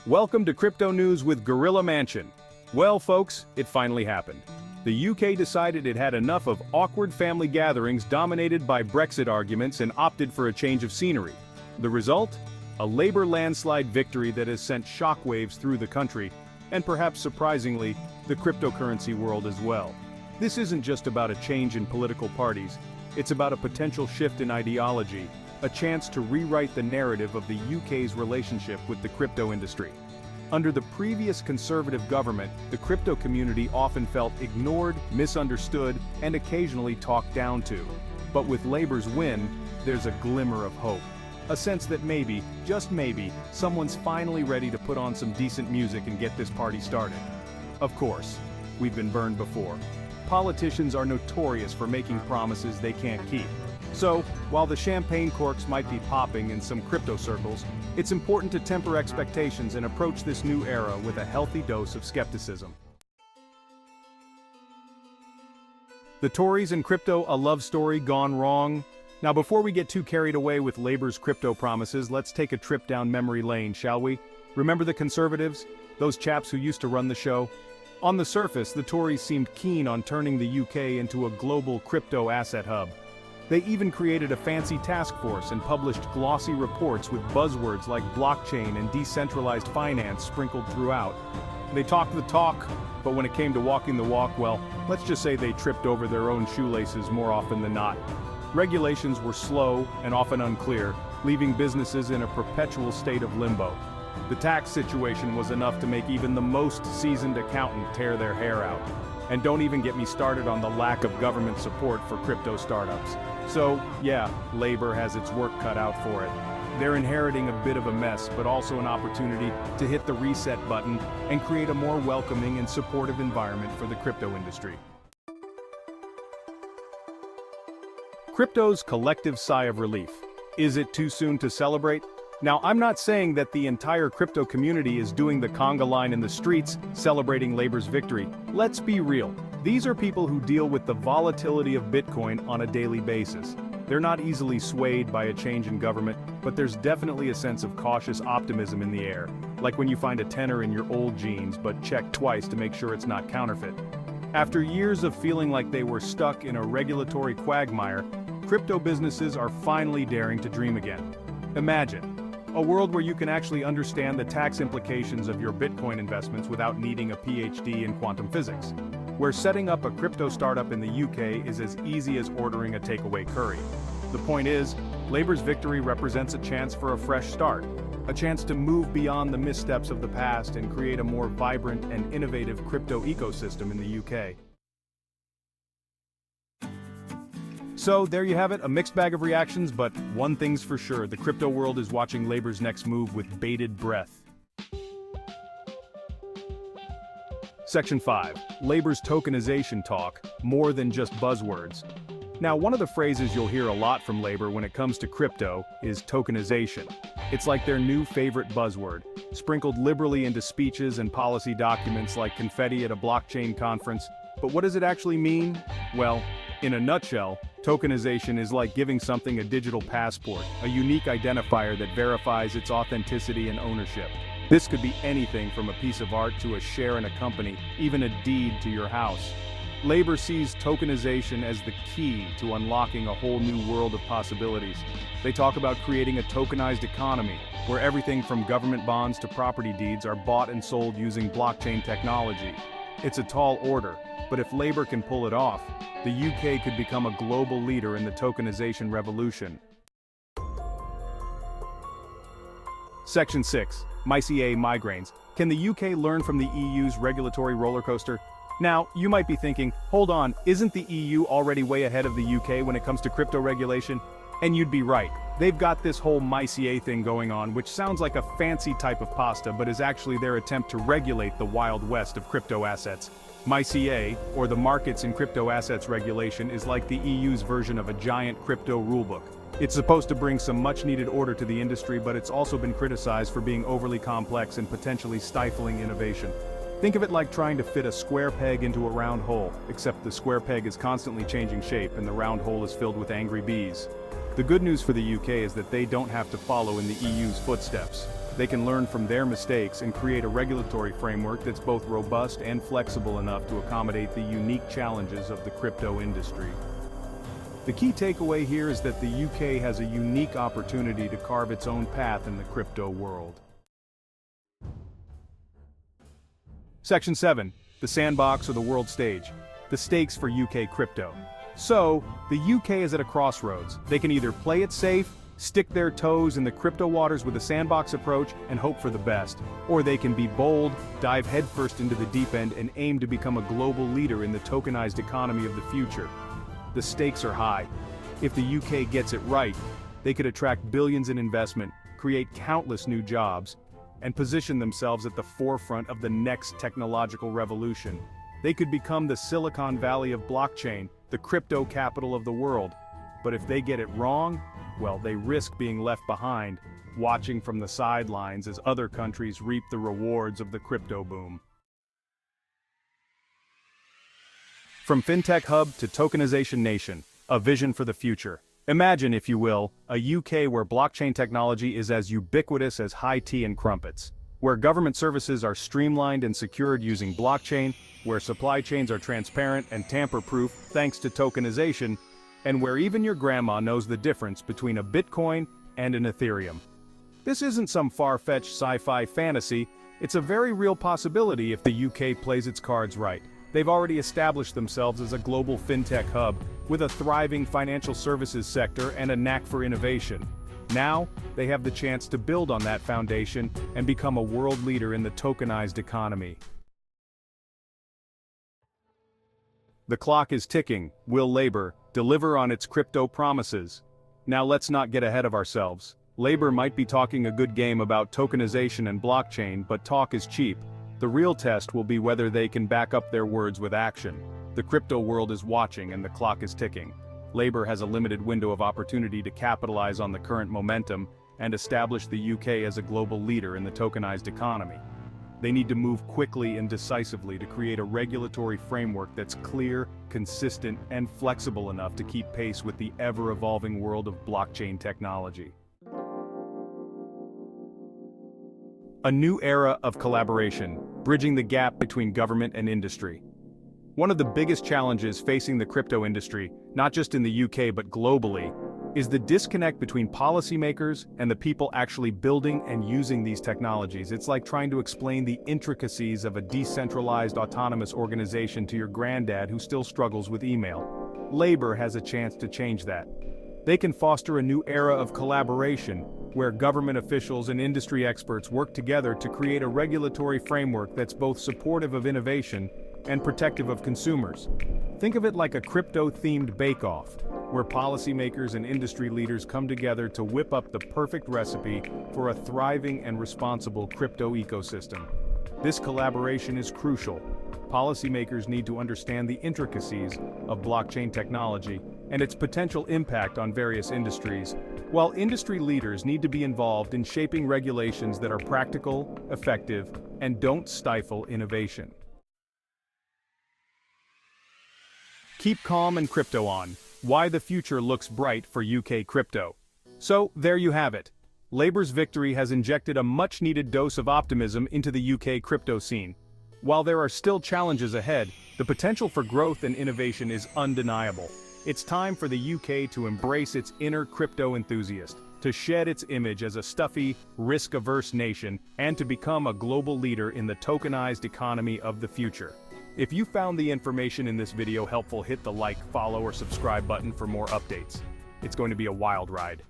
Welcome to Crypto News with Gorilla Mansion. Well, folks, it finally happened. The UK decided it had enough of awkward family gatherings dominated by Brexit arguments and opted for a change of scenery. The result? A Labour landslide victory that has sent shockwaves through the country, and perhaps surprisingly, the cryptocurrency world as well. This isn't just about a change in political parties, it's about a potential shift in ideology, a chance to rewrite the narrative of the UK's relationship with the crypto industry. Under the previous Conservative government, the crypto community often felt ignored, misunderstood, and occasionally talked down to. But with Labour's win, there's a glimmer of hope. A sense that maybe, just maybe, someone's finally ready to put on some decent music and get this party started. Of course, we've been burned before. Politicians are notorious for making promises they can't keep. So, while the champagne corks might be popping in some crypto circles, it's important to temper expectations and approach this new era with a healthy dose of skepticism. The Tories and crypto, a love story gone wrong? Now, before we get too carried away with Labour's crypto promises, let's take a trip down memory lane, shall we? Remember the Conservatives? Those chaps who used to run the show? On the surface, the Tories seemed keen on turning the UK into a global crypto asset hub. They even created a fancy task force and published glossy reports with buzzwords like blockchain and decentralized finance sprinkled throughout. They talked the talk, but when it came to walking the walk, well, let's just say they tripped over their own shoelaces more often than not. Regulations were slow and often unclear, leaving businesses in a perpetual state of limbo. The tax situation was enough to make even the most seasoned accountant tear their hair out. And don't even get me started on the lack of government support for crypto startups. So, yeah, Labour has its work cut out for it. They're inheriting a bit of a mess, but also an opportunity to hit the reset button and create a more welcoming and supportive environment for the crypto industry. Crypto's collective sigh of relief. Is it too soon to celebrate? Now, I'm not saying that the entire crypto community is doing the conga line in the streets, celebrating Labour's victory. Let's be real. These are people who deal with the volatility of Bitcoin on a daily basis. They're not easily swayed by a change in government, but there's definitely a sense of cautious optimism in the air, like when you find a tenner in your old jeans but check twice to make sure it's not counterfeit. After years of feeling like they were stuck in a regulatory quagmire, crypto businesses are finally daring to dream again. Imagine a world where you can actually understand the tax implications of your Bitcoin investments without needing a PhD in quantum physics. Where setting up a crypto startup in the UK is as easy as ordering a takeaway curry. The point is, Labour's victory represents a chance for a fresh start, a chance to move beyond the missteps of the past and create a more vibrant and innovative crypto ecosystem in the UK. So there you have it, a mixed bag of reactions, but one thing's for sure, the crypto world is watching Labour's next move with bated breath. Section 5. Labour's tokenization talk, more than just buzzwords. Now, one of the phrases you'll hear a lot from Labour when it comes to crypto is tokenization. It's like their new favorite buzzword, sprinkled liberally into speeches and policy documents like confetti at a blockchain conference. But what does it actually mean? Well, in a nutshell, tokenization is like giving something a digital passport, a unique identifier that verifies its authenticity and ownership. This could be anything from a piece of art to a share in a company, even a deed to your house. Labour sees tokenization as the key to unlocking a whole new world of possibilities. They talk about creating a tokenized economy, where everything from government bonds to property deeds are bought and sold using blockchain technology. It's a tall order, but if Labour can pull it off, the UK could become a global leader in the tokenization revolution. Section 6. MyCA migraines. Can the UK learn from the EU's regulatory roller coaster? Now, you might be thinking, hold on, isn't the EU already way ahead of the UK when it comes to crypto regulation? And you'd be right. They've got this whole MyCA thing going on, which sounds like a fancy type of pasta, but is actually their attempt to regulate the Wild West of crypto assets. MyCA, or the Markets in Crypto Assets Regulation, is like the EU's version of a giant crypto rulebook. It's supposed to bring some much-needed order to the industry, but it's also been criticized for being overly complex and potentially stifling innovation. Think of it like trying to fit a square peg into a round hole, except the square peg is constantly changing shape and the round hole is filled with angry bees. The good news for the UK is that they don't have to follow in the EU's footsteps. They can learn from their mistakes and create a regulatory framework that's both robust and flexible enough to accommodate the unique challenges of the crypto industry. The key takeaway here is that the UK has a unique opportunity to carve its own path in the crypto world. Section 7. The sandbox or the world stage. The stakes for UK crypto. So, the UK is at a crossroads. They can either play it safe, stick their toes in the crypto waters with a sandbox approach and hope for the best, or they can be bold, dive headfirst into the deep end and aim to become a global leader in the tokenized economy of the future. The stakes are high. If the UK gets it right, they could attract billions in investment, create countless new jobs, and position themselves at the forefront of the next technological revolution. They could become the Silicon Valley of blockchain, the crypto capital of the world. But if they get it wrong, well, they risk being left behind, watching from the sidelines as other countries reap the rewards of the crypto boom. From FinTech Hub to Tokenization Nation, a vision for the future. Imagine, if you will, a UK where blockchain technology is as ubiquitous as high tea and crumpets, where government services are streamlined and secured using blockchain, where supply chains are transparent and tamper-proof thanks to tokenization, and where even your grandma knows the difference between a Bitcoin and an Ethereum. This isn't some far-fetched sci-fi fantasy, it's a very real possibility if the UK plays its cards right. They've already established themselves as a global fintech hub, with a thriving financial services sector and a knack for innovation. Now, they have the chance to build on that foundation and become a world leader in the tokenized economy. The clock is ticking. Will Labour deliver on its crypto promises? Now let's not get ahead of ourselves. Labour might be talking a good game about tokenization and blockchain, but talk is cheap. The real test will be whether they can back up their words with action. The crypto world is watching and the clock is ticking. Labour has a limited window of opportunity to capitalize on the current momentum and establish the UK as a global leader in the tokenized economy. They need to move quickly and decisively to create a regulatory framework that's clear, consistent, and flexible enough to keep pace with the ever-evolving world of blockchain technology. A new era of collaboration, bridging the gap between government and industry. One of the biggest challenges facing the crypto industry, not just in the UK but globally, is the disconnect between policymakers and the people actually building and using these technologies. It's like trying to explain the intricacies of a decentralized autonomous organization to your granddad who still struggles with email. Labour has a chance to change that. They can foster a new era of collaboration, where government officials and industry experts work together to create a regulatory framework that's both supportive of innovation and protective of consumers. Think of it like a crypto-themed bake-off, where policymakers and industry leaders come together to whip up the perfect recipe for a thriving and responsible crypto ecosystem. This collaboration is crucial. Policymakers need to understand the intricacies of blockchain technology and its potential impact on various industries, while industry leaders need to be involved in shaping regulations that are practical, effective, and don't stifle innovation. Keep calm and crypto on. Why the future looks bright for UK crypto. So, there you have it. Labour's victory has injected a much-needed dose of optimism into the UK crypto scene. While there are still challenges ahead, the potential for growth and innovation is undeniable. It's time for the UK to embrace its inner crypto enthusiast, to shed its image as a stuffy, risk-averse nation, and to become a global leader in the tokenized economy of the future. If you found the information in this video helpful, hit the like, follow, or subscribe button for more updates. It's going to be a wild ride.